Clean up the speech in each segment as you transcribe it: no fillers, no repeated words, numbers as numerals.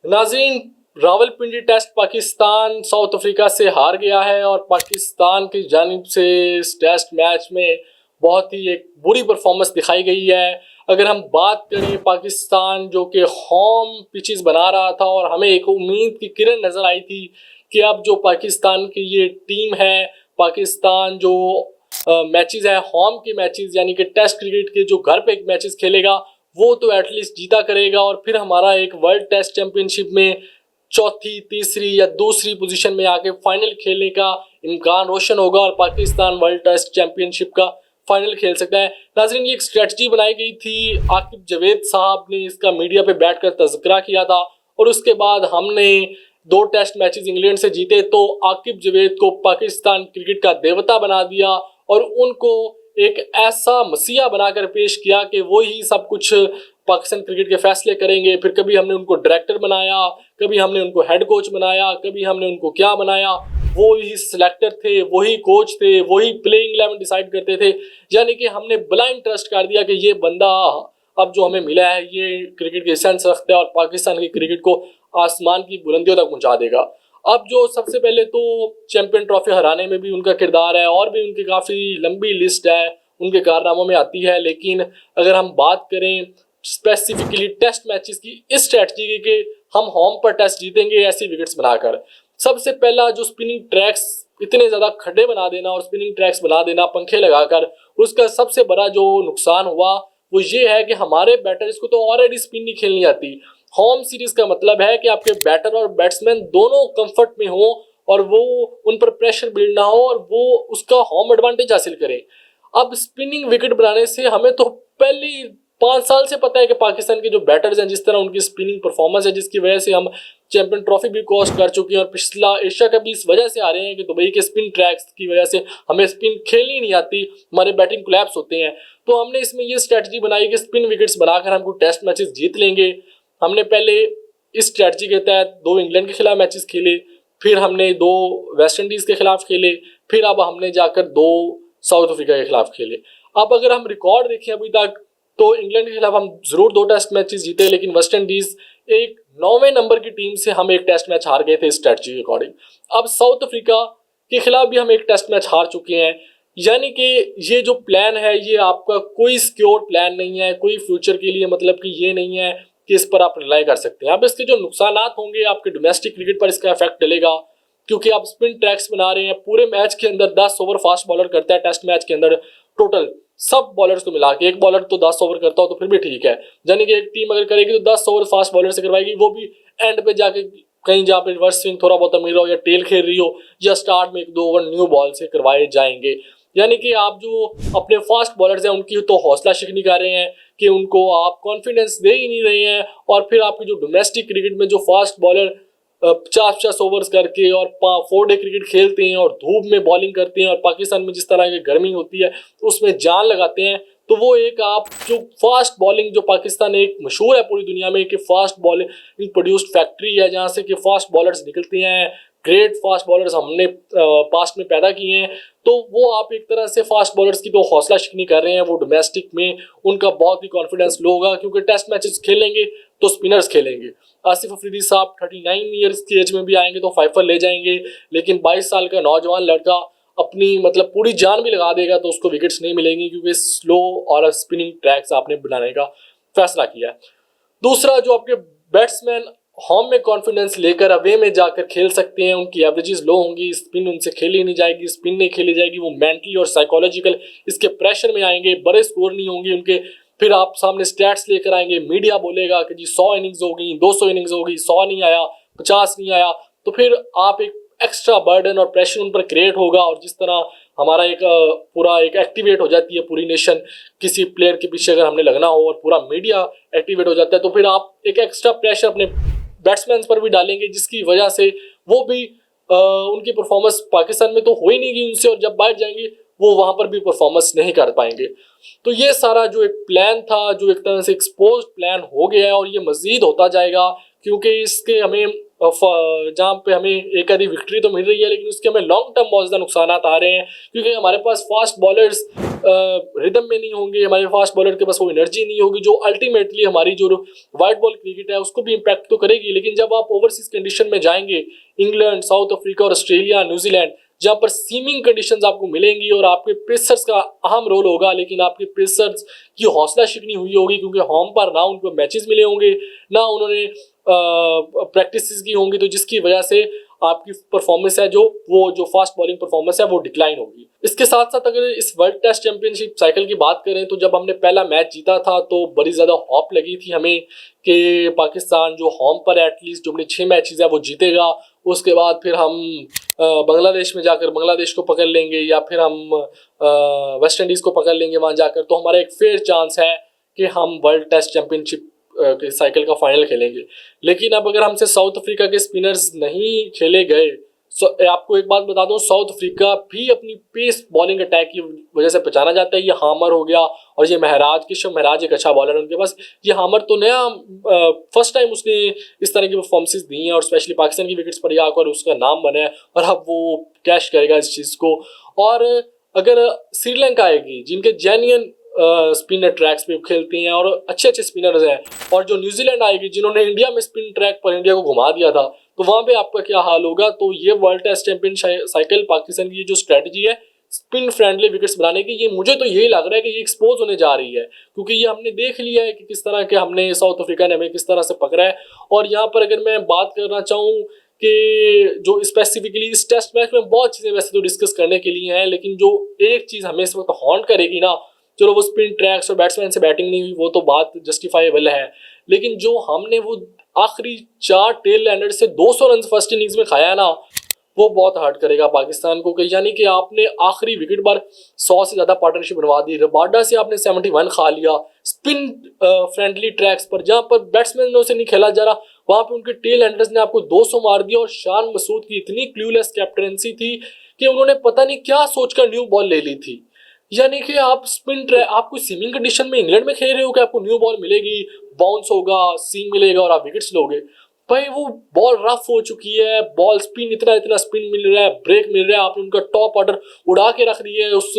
नाज़रीन, Rawalpindi test Pakistan South Africa से हार गया है और पाकिस्तान की जानिब से इस टेस्ट मैच में बहुत ही एक बुरी परफॉर्मेंस दिखाई गई है। अगर हम बात करें, पाकिस्तान जो कि होम पिचेस बना रहा था और हमें एक उम्मीद की किरण नज़र आई थी कि अब जो पाकिस्तान की ये टीम है, पाकिस्तान जो मैचेस है होम के मैचेस यानी कि टेस्ट क्रिकेट के जो घर पे मैचेस खेलेगा वो तो एटलीस्ट जीता करेगा और फिर हमारा एक वर्ल्ड टेस्ट चैंपियनशिप में चौथी, तीसरी या दूसरी पोजीशन में आके फाइनल खेलने का इम्कान रोशन होगा और पाकिस्तान वर्ल्ड टेस्ट चैंपियनशिप का फाइनल खेल सकता है। नाज़रीन, ये एक स्ट्रेटजी बनाई गई थी, आकिब जावेद साहब ने इसका मीडिया पे बैठकर तज़किरा किया था और उसके बाद हमने 2 टेस्ट मैचेस इंग्लैंड से जीते तो आकिब जावेद को पाकिस्तान क्रिकेट का देवता बना दिया और उनको एक ऐसा मसीहा बनाकर पेश किया कि वो ही सब कुछ पाकिस्तान क्रिकेट के फैसले करेंगे। फिर कभी हमने उनको डायरेक्टर बनाया, कभी हमने उनको हेड कोच बनाया, कभी हमने उनको क्या बनाया, वो ही सिलेक्टर थे, वही कोच थे, वही प्लेइंग 11 डिसाइड करते थे। यानी कि हमने ब्लाइंड ट्रस्ट कर दिया कि ये बंदा अब जो हमें मिला है ये क्रिकेट के सेंस रखता है और पाकिस्तान की क्रिकेट को आसमान की बुलंदियों तक पहुंचा देगा। अब जो सबसे पहले तो चैंपियन ट्रॉफी हराने में भी उनका किरदार है और भी उनकी काफ़ी लंबी लिस्ट है, उनके कारनामों में आती है। लेकिन अगर हम बात करें स्पेसिफिकली टेस्ट मैचेस की, इस स्ट्रैटेजी की कि हम होम पर टेस्ट जीतेंगे ऐसी विकेट्स बनाकर, सबसे पहला जो स्पिनिंग ट्रैक्स इतने ज़्यादा खड्डे बना देना और स्पिनिंग ट्रैक्स बना देना पंखे लगाकर, उसका सबसे बड़ा जो नुकसान हुआ वो ये है कि हमारे बैटर्स को तो ऑलरेडी स्पिन नहीं खेलनी आती। होम सीरीज का मतलब है कि आपके बैटर और बैट्समैन दोनों कंफर्ट में हो और वो उन पर प्रेशर बिल्ड ना हो और वो उसका होम एडवांटेज हासिल करें। अब स्पिनिंग विकेट बनाने से हमें तो पहले 5 साल से पता है कि पाकिस्तान के जो बैटर्स हैं, जिस तरह उनकी स्पिनिंग परफॉर्मेंस है, जिसकी वजह से हम चैंपियन ट्रॉफी भी क्रॉस कर चुके हैं और पिछला एशिया कप भी इस वजह से आ रहे हैं कि दुबई के स्पिन ट्रैक्स की वजह से हमें स्पिन खेलनी नहीं आती, हमारे बैटिंग कोलैप्स होते हैं। तो हमने इसमें ये स्ट्रैटेजी बनाई कि स्पिन विकेट्स बनाकर हमको टेस्ट मैचेस जीत लेंगे। हमने पहले इस स्ट्रैटेजी के तहत 2 इंग्लैंड के खिलाफ मैचेस खेले, फिर हमने 2 वेस्ट इंडीज़ के खिलाफ खेले, फिर अब हमने जाकर 2 साउथ अफ्रीका के खिलाफ खेले। अब अगर हम रिकॉर्ड देखें अभी तक तो इंग्लैंड के खिलाफ हम जरूर 2 टेस्ट मैचेस जीते, लेकिन वेस्ट इंडीज़ एक 9वें नंबर की टीम से हम एक टेस्ट मैच हार गए थे स्ट्रैटेजी के अकॉर्डिंग। अब साउथ अफ्रीका के खिलाफ भी हम एक टेस्ट मैच हार चुके हैं। यानी कि ये जो प्लान है ये आपका कोई सिक्योर प्लान नहीं है, कोई फ्यूचर के लिए मतलब कि ये नहीं है कि इस पर आप रिलाई कर सकते हैं। अब इसके जो नुकसान होंगे आपके डोमेस्टिक क्रिकेट पर इसका इफेक्ट डलेगा, क्योंकि आप स्पिन ट्रैक्स बना रहे हैं। पूरे मैच के अंदर 10 ओवर फास्ट बॉलर करता है टेस्ट मैच के अंदर, टोटल सब बॉलर्स को मिला के। एक बॉलर तो 10 ओवर करता हो तो फिर भी ठीक है, यानी कि एक टीम अगर करेगी तो 10 ओवर फास्ट बॉलर से करवाएगी, वो भी एंड पे जाके कहीं जहाँ पे रिवर्स स्विंग थोड़ा बहुत मिल रहा हो या टेल खेल रही हो या स्टार्ट में 1-2 ओवर न्यू बॉल से करवाए जाएंगे। यानी कि आप जो अपने फास्ट बॉलर्स हैं उनकी तो हौसला शिकनी कर रहे हैं कि उनको आप कॉन्फिडेंस दे ही नहीं रहे हैं, और फिर आपकी जो डोमेस्टिक क्रिकेट में जो फास्ट बॉलर 50-50 ओवर्स करके और 4 डे क्रिकेट खेलते हैं और धूप में बॉलिंग करते हैं और पाकिस्तान में जिस तरह की गर्मी होती है तो उसमें जान लगाते हैं, तो वो एक आप जो फास्ट बॉलिंग जो पाकिस्तान एक मशहूर है पूरी दुनिया में कि फास्ट बॉलिंग प्रोड्यूस्ड फैक्ट्री है जहाँ से कि फास्ट बॉलर्स निकलते हैं, ग्रेट फास्ट बॉलर्स हमने पास्ट में पैदा किए हैं। तो वो आप एक तरह से फास्ट बॉलर्स की तो हौसला शिकनी कर रहे हैं, वो डोमेस्टिक में उनका बहुत ही कॉन्फिडेंस लो होगा, क्योंकि टेस्ट मैचेस खेलेंगे तो स्पिनर्स खेलेंगे। आसिफ अफरीदी साहब 39 ईयर्स की एज में भी आएंगे तो फाइफर ले जाएंगे, लेकिन 22 साल का नौजवान लड़का अपनी मतलब पूरी जान भी लगा देगा तो उसको विकेट्स नहीं मिलेंगी, क्योंकि स्लो और स्पिनिंग ट्रैक्स आपने बनाने का फैसला किया है। दूसरा, जो आपके बैट्समैन होम में कॉन्फिडेंस लेकर अवे में जाकर खेल सकते हैं, उनकी एवरेजेस लो होंगी, स्पिन उनसे खेली नहीं जाएगी, स्पिन नहीं खेली जाएगी, वो मेंटली और साइकोलॉजिकल इसके प्रेशर में आएंगे, बड़े स्कोर नहीं होंगे उनके। फिर आप सामने स्टैट्स लेकर आएंगे, मीडिया बोलेगा कि जी 100 इनिंग्स हो गई, 200 इनिंग्स हो गई, 100 नहीं आया, 50 नहीं आया, तो फिर आप एक एक्स्ट्रा बर्डन और प्रेशर उन पर क्रिएट होगा। और जिस तरह हमारा एक पूरा एक एक्टिवेट हो जाती है पूरी नेशन किसी प्लेयर के पीछे अगर हमने लगना हो और पूरा मीडिया एक्टिवेट हो जाता है, तो फिर आप एक एक्स्ट्रा प्रेशर अपने बैट्समैन पर भी डालेंगे, जिसकी वजह से वो भी उनकी परफॉर्मेंस पाकिस्तान में तो हो ही नहीं गई उनसे, और जब बाहर जाएंगे वो वहाँ पर भी परफॉर्मेंस नहीं कर पाएंगे। तो ये सारा जो एक प्लान था, जो एक तरह से एक्सपोज प्लान हो गया है और ये मजीद होता जाएगा, क्योंकि इसके हमें जहाँ पे हमें एक आधी विक्ट्री तो मिल रही है, लेकिन उसके हमें लॉन्ग टर्म बहुत ज़्यादा नुकसान आ रहे हैं, क्योंकि हमारे पास फास्ट बॉलर्स रिदम में नहीं होंगे, हमारे फास्ट बॉलर के पास वो एनर्जी नहीं होगी जो अल्टीमेटली हमारी जो वाइट बॉल क्रिकेट है उसको भी इम्पैक्ट तो करेगी। लेकिन जब आप ओवरसीज कंडीशन में जाएंगे, इंग्लैंड, साउथ अफ्रीका और ऑस्ट्रेलिया, न्यूजीलैंड, जहां पर सीमिंग कंडीशंस आपको मिलेंगी और आपके पेसर्स का अहम रोल होगा, लेकिन आपके पेसर्स की हौसला शिकनी हुई होगी, क्योंकि होम पर ना उनको मैचेस मिले होंगे, ना उन्होंने प्रैक्टिस की होंगी, तो जिसकी वजह से आपकी परफॉर्मेंस है जो फास्ट बॉलिंग परफॉर्मेंस है वो डिक्लाइन होगी। इसके साथ साथ अगर इस वर्ल्ड टेस्ट चैंपियनशिप साइकिल की बात करें तो जब हमने पहला मैच जीता था तो बड़ी ज़्यादा हॉप लगी थी हमें कि पाकिस्तान जो होम पर एटलीस्ट जो अपने 6 मैचेस है वो जीतेगा, उसके बाद फिर हम बांग्लादेश में जाकर बांग्लादेश को पकड़ लेंगे या फिर हम वेस्ट इंडीज़ को पकड़ लेंगे वहाँ जाकर, तो हमारा एक फेयर चांस है कि हम वर्ल्ड टेस्ट चैंपियनशिप साइकिल का फाइनल खेलेंगे। लेकिन अब अगर हमसे साउथ अफ्रीका के स्पिनर्स नहीं खेले गए, आपको एक बात बता दूं, साउथ अफ्रीका भी अपनी पेस बॉलिंग अटैक की वजह से पहचाना जाता है। ये हामर हो गया और ये महराज, किशोर महराज एक अच्छा बॉलर है उनके पास। ये हामर तो नया फर्स्ट टाइम उसने इस तरह की परफॉर्मेंसेस दी हैं और स्पेशली पाकिस्तान की विकेट्स पर आकर उसका नाम बना है और अब वो कैश करेगा इस चीज़ को। और अगर श्रीलंका आएगी जिनके जेन्युइन स्पिनर ट्रैक्स पे खेलती हैं और अच्छे अच्छे स्पिनर्स हैं, और जो न्यूजीलैंड आएगी जिन्होंने इंडिया में स्पिन ट्रैक पर इंडिया को घुमा दिया था, तो वहां पे आपका क्या हाल होगा। तो ये world test champion cycle Pakistan की जो स्ट्रेटजी है स्पिन फ्रेंडली विकेट्स बनाने की, ये मुझे तो यही लग रहा है कि ये एक्सपोज होने जा रही है, क्योंकि ये हमने देख लिया है कि किस तरह के हमने साउथ अफ्रीका ने हमें किस तरह से पकड़ा है। और यहाँ पर अगर मैं बात करना चाहूँ कि जो स्पेसिफिकली इस टेस्ट मैच में बहुत चीज़ें वैसे तो डिस्कस करने के लिए हैं, लेकिन जो एक चीज़ हमें इस वक्त हॉन्ट करेगी ना, चलो वो स्पिन ट्रैक्स और बैट्समैन से बैटिंग नहीं हुई वो तो बात जस्टिफाइबल है, लेकिन जो हमने वो आखिरी 4 टेल एंडर से 200 रन फर्स्ट इनिंग्स में खाया ना, वो बहुत हर्ट करेगा पाकिस्तान को। यानी कि आपने आखिरी विकेट पर 100 से ज़्यादा पार्टनरशिप बनवा दी, रबाडा से आपने 71 खा लिया स्पिन फ्रेंडली ट्रैक्स पर, जहाँ पर बैट्समैनों से नहीं खेला जा रहा, वहाँ पे उनके टेल एंडर्स ने आपको 200 मार दिया। और शान मसूद की इतनी क्लूलेस कैप्टनसी थी कि उन्होंने पता नहीं क्या सोचकर न्यू बॉल ले ली थी। यानी कि आप स्पिन ट्रैक, आप कोई सीमिंग कंडीशन में इंग्लैंड में खेल रहे हो कि आपको न्यू बॉल मिलेगी, बाउंस होगा, सीम मिलेगा और आप विकेट्स लोगे। भाई वो बॉल रफ हो चुकी है, बॉल स्पिन इतना स्पिन मिल रहा है, ब्रेक मिल रहा है, आपने उनका टॉप ऑर्डर उड़ा के रख दिया है उस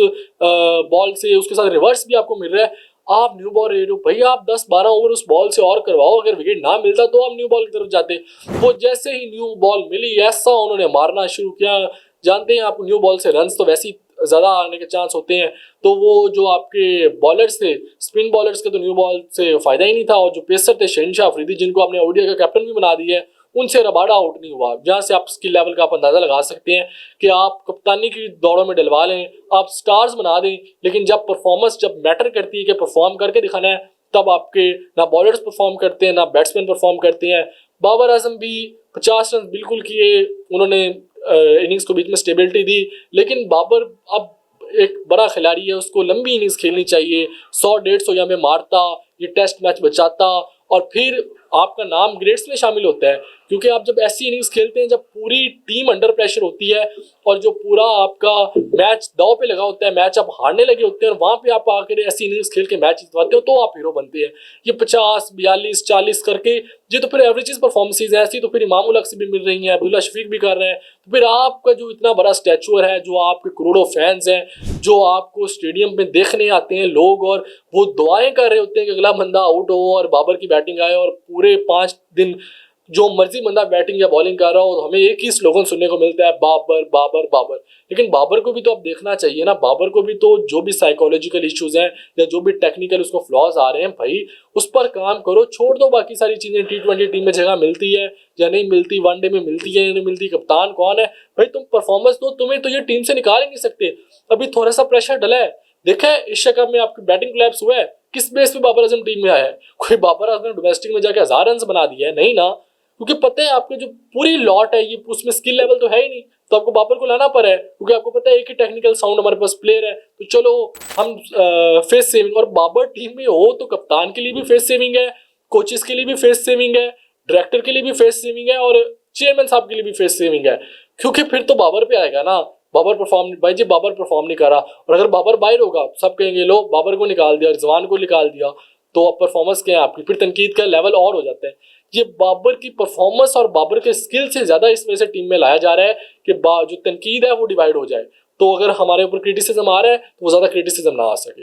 बॉल से, उसके साथ रिवर्स भी आपको मिल रहा है, आप न्यू बॉल ले रहे हो। भाई आप 10-12 ओवर उस बॉल से और करवाओ, अगर विकेट ना मिलता तो आप न्यू बॉल की तरफ जाते। वो जैसे ही न्यू बॉल मिली ऐसा उन्होंने मारना शुरू किया। जानते हैं आप न्यू बॉल से रन तो वैसे ही ज़्यादा आने के चांस होते हैं, तो वो जो आपके बॉलर्स थे स्पिन बॉलर्स के तो न्यू बॉल से फ़ायदा ही नहीं था। और जो पेसर थे शहनशाह अफरीदी, जिनको आपने ओडीआई का कैप्टन भी बना दिया है, उनसे रबाडा आउट नहीं हुआ। जहाँ से आप स्किल लेवल का आप अंदाज़ा लगा सकते हैं कि आप कप्तानी की दौड़ों में डलवा लें, आप स्टार्स बना दें, लेकिन जब परफॉर्मेंस जब मैटर करती है कि परफॉर्म करके दिखाना है, तब आपके ना बॉलर्स परफॉर्म करते हैं ना बैट्समैन परफॉर्म करते हैं। बाबर आजम भी 50 रन बिल्कुल किए, उन्होंने इनिंग्स को बीच में स्टेबिलिटी दी, लेकिन बाबर अब एक बड़ा खिलाड़ी है, उसको लंबी इनिंग्स खेलनी चाहिए। 100-150 या में मारता, ये टेस्ट मैच बचाता और फिर आपका नाम ग्रेड्स में शामिल होता है, क्योंकि आप जब ऐसी इनिंग्स खेलते हैं जब पूरी टीम अंडर प्रेशर होती है और जो पूरा आपका मैच दांव पे लगा होता है, मैच आप हारने लगे होते हैं और वहाँ पे आप आकर ऐसी इनिंग्स खेल के मैच जितवाते हो, तो आप हीरो बनते हैं। ये 50, 42, 40 करके ये तो फिर एवरेजेस परफॉर्मेंसेज है, ऐसी तो फिर इमामुल हक से भी मिल रही हैं, अब्दुल्ला शफीक भी कर रहे हैं। तो फिर आपका जो इतना बड़ा स्टैचुअर है, जो आपके करोड़ों फैंस हैं, जो आपको स्टेडियम में देखने आते हैं लोग और वो दुआएं कर रहे होते हैं कि अगला बंदा आउट हो और बाबर की बैटिंग आए, और पूरे 5 दिन जो मर्जी बंदा बैटिंग या बॉलिंग कर रहा हो, तो हमें एक ही स्लोगन सुनने को मिलता है, बाबर बाबर बाबर। लेकिन बाबर को भी तो आप देखना चाहिए ना, बाबर को भी तो जो भी साइकोलॉजिकल इश्यूज हैं या जो भी टेक्निकल उसको फ्लॉज आ रहे हैं, भाई उस पर काम करो, छोड़ दो बाकी सारी चीजें। T20 टीम में जगह मिलती है या नहीं मिलती, वनडे में मिलती है या नहीं मिलती, कप्तान कौन है, भाई तुम परफॉर्मेंस दो, तुम्हें तो ये टीम से निकाल ही नहीं सकते। अभी थोड़ा सा प्रेशर डला है, देखा है एशिया कप में आपकी बैटिंग कोलैप्स हुआ है, किस बेस पे बाबर आजम टीम में आया है? कोई बाबर आजम ने डोमेस्टिक में जाके 1000 रन बना दिया है? नहीं ना, क्योंकि पता है आपके जो पूरी लॉट है ये उसमें स्किल लेवल तो है ही नहीं, तो आपको बाबर को लाना पड़ा है, क्योंकि आपको पता है एक ही टेक्निकल साउंड हमारे पास प्लेयर है, तो चलो हम फेस सेविंग। और बाबर टीम में हो तो कप्तान के लिए भी फेस सेविंग है, कोचेस के लिए भी फेस सेविंग है, डायरेक्टर के लिए भी फेस सेविंग है और चेयरमैन साहब के लिए भी फेस सेविंग है, क्योंकि फिर तो बाबर पे आएगा ना। बाबर परफॉर्म, भाई जी बाबर परफॉर्म नहीं कर रहा, और अगर बाबर बाहर होगा सब कहेंगे लो बाबर को निकाल दिया, रिजवान को निकाल दिया, तो अब परफॉर्मेंस क्या है आपकी, फिर तनकीद का लेवल और हो जाता है। ये बाबर की परफॉर्मेंस और बाबर के स्किल से ज़्यादा इस वजह से टीम में लाया जा रहा है कि जो तनकीद है वो डिवाइड हो जाए, तो अगर हमारे ऊपर क्रिटिसिज्म आ रहा है तो वो ज़्यादा क्रिटिसिज्म ना आ सके।